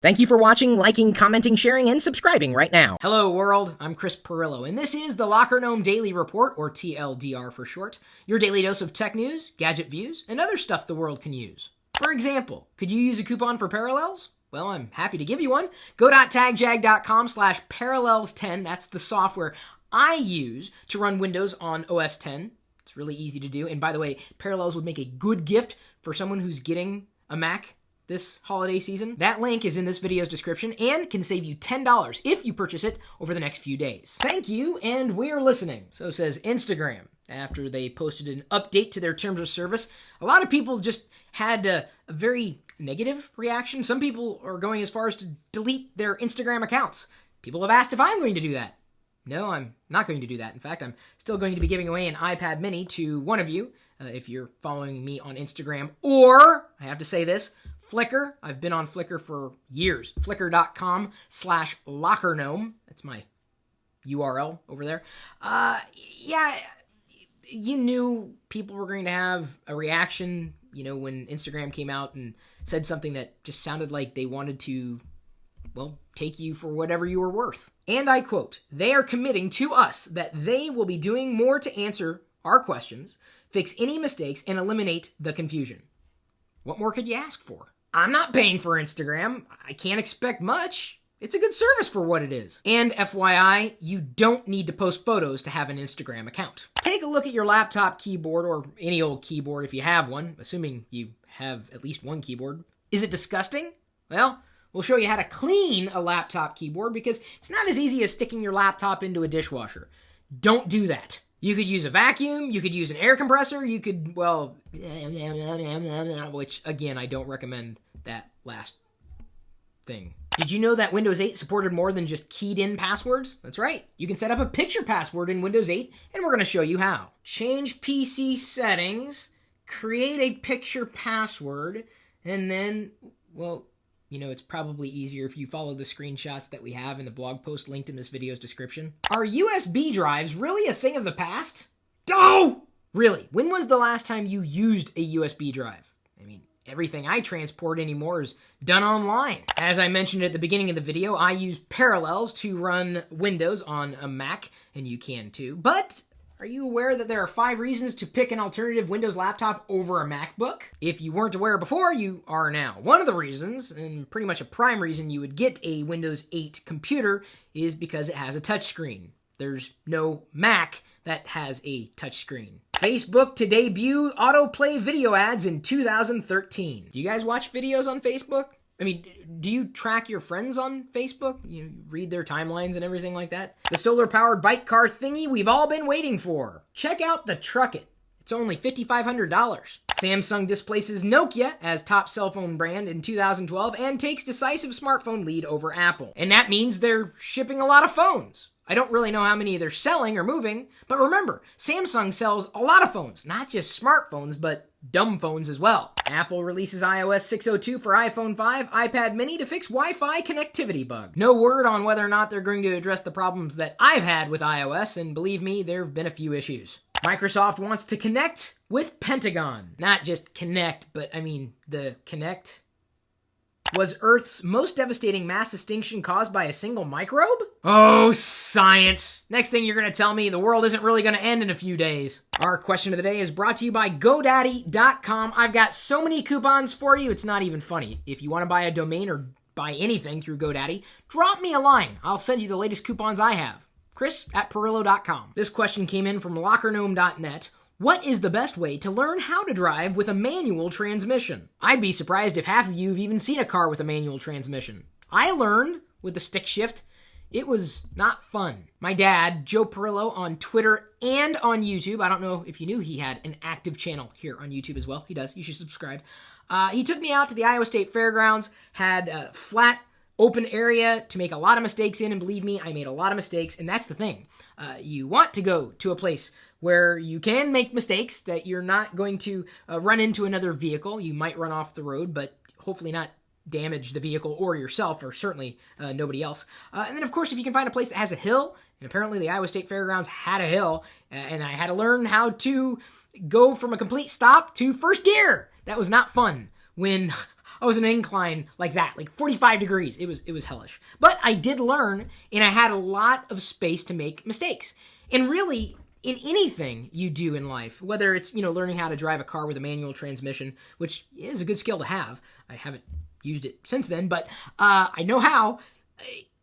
Thank you for watching, liking, commenting, sharing, and subscribing right now. Hello world, I'm Chris Pirillo, and this is the Locker Gnome Daily Report, or TLDR for short, your daily dose of tech news, gadget views, and other stuff the world can use. For example, could you use a coupon for Parallels? Well, I'm happy to give you one. Go.tagjag.com/parallels10, that's the software I use to run Windows on OS X. It's really easy to do, and by the way, Parallels would make a good gift for someone who's getting a Mac this holiday season. That link is in this video's description and can save you $10 if you purchase it over the next few days. Thank you, and we're listening. So says Instagram. After they posted an update to their terms of service, a lot of people just had a very negative reaction. Some people are going as far as to delete their Instagram accounts. People have asked if I'm going to do that. No, I'm not going to do that. In fact, I'm still going to be giving away an iPad mini to one of you if you're following me on Instagram. Or, I have to say this, Flickr. I've been on Flickr for years. Flickr.com/lockergnome. That's my URL over there. Yeah, you knew people were going to have a reaction, when Instagram came out and said something that just sounded like they wanted to, take you for whatever you were worth. And I quote, "They are committing to us that they will be doing more to answer our questions, fix any mistakes, and eliminate the confusion." What more could you ask for? I'm not paying for Instagram. I can't expect much. It's a good service for what it is. And FYI, you don't need to post photos to have an Instagram account. Take a look at your laptop keyboard, or any old keyboard if you have one, assuming you have at least one keyboard. Is it disgusting? Well, we'll show you how to clean a laptop keyboard because it's not as easy as sticking your laptop into a dishwasher. Don't do that. You could use a vacuum, you could use an air compressor, you could, which, again, I don't recommend that last thing. Did you know that Windows 8 supported more than just keyed-in passwords? That's right. You can set up a picture password in Windows 8, and we're going to show you how. Change PC settings, create a picture password, and then, it's probably easier if you follow the screenshots that we have in the blog post linked in this video's description. Are USB drives really a thing of the past? Oh! Really? When was the last time you used a USB drive? Everything I transport anymore is done online. As I mentioned at the beginning of the video, I use Parallels to run Windows on a Mac, and you can too. But are you aware that there are 5 reasons to pick an alternative Windows laptop over a MacBook? If you weren't aware before, you are now. One of the reasons, and pretty much a prime reason you would get a Windows 8 computer, is because it has a touchscreen. There's no Mac that has a touchscreen. Facebook to debut autoplay video ads in 2013. Do you guys watch videos on Facebook? Do you track your friends on Facebook? You read their timelines and everything like that? The solar-powered bike car thingy we've all been waiting for. Check out the Truckit. It's only $5,500. Samsung displaces Nokia as top cell phone brand in 2012 and takes Decisive smartphone lead over Apple. And that means they're shipping a lot of phones. I don't really know how many they're selling or moving, but remember, Samsung sells a lot of phones, not just smartphones, but dumb phones as well. Apple releases iOS 6.02 for iPhone 5, iPad mini to fix Wi-Fi connectivity bug. No word on whether or not they're going to address the problems that I've had with iOS, and believe me, there have been a few issues. Microsoft wants to connect with Pentagon. Not just connect, but the Kinect. Was Earth's most devastating mass extinction caused by a single microbe? Oh, science. Next thing you're going to tell me, the world isn't really going to end in a few days. Our question of the day is brought to you by GoDaddy.com. I've got so many coupons for you, it's not even funny. If you want to buy a domain or buy anything through GoDaddy, drop me a line. I'll send you the latest coupons I have. Chris@Pirillo.com. This question came in from lockergnome.net. What is the best way to learn how to drive with a manual transmission? I'd be surprised if half of you have even seen a car with a manual transmission. I learned with the stick shift. It was not fun. My dad, Joe Pirillo, on Twitter and on YouTube, I don't know if you knew he had an active channel here on YouTube as well. He does. You should subscribe. He took me out to the Iowa State Fairgrounds, had a flat, open area to make a lot of mistakes in, and believe me, I made a lot of mistakes, and that's the thing. You want to go to a place where you can make mistakes, that you're not going to run into another vehicle. You might run off the road, but hopefully not damage the vehicle or yourself, or certainly nobody else. And then, of course, if you can find a place that has a hill, and apparently the Iowa State Fairgrounds had a hill, and I had to learn how to go from a complete stop to first gear. That was not fun when I was in an incline like that, like 45 degrees. It was hellish. But I did learn, and I had a lot of space to make mistakes. And really, in anything you do in life, whether it's, learning how to drive a car with a manual transmission, which is a good skill to have. I haven't used it since then, but I know how.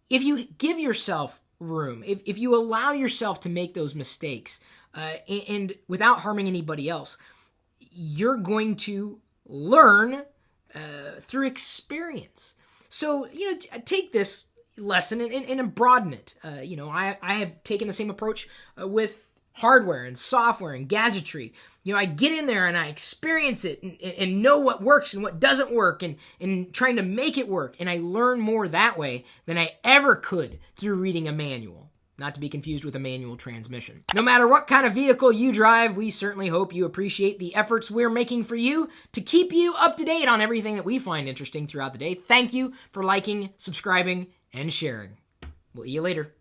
If you give yourself room, if you allow yourself to make those mistakes, and without harming anybody else, you're going to learn through experience. So, take this lesson and broaden it. I have taken the same approach with hardware and software and gadgetry. I get in there and I experience it and know what works and what doesn't work and trying to make it work. And I learn more that way than I ever could through reading a manual. Not to be confused with a manual transmission. No matter what kind of vehicle you drive, we certainly hope you appreciate the efforts we're making for you to keep you up to date on everything that we find interesting throughout the day. Thank you for liking, subscribing, and sharing. We'll see you later.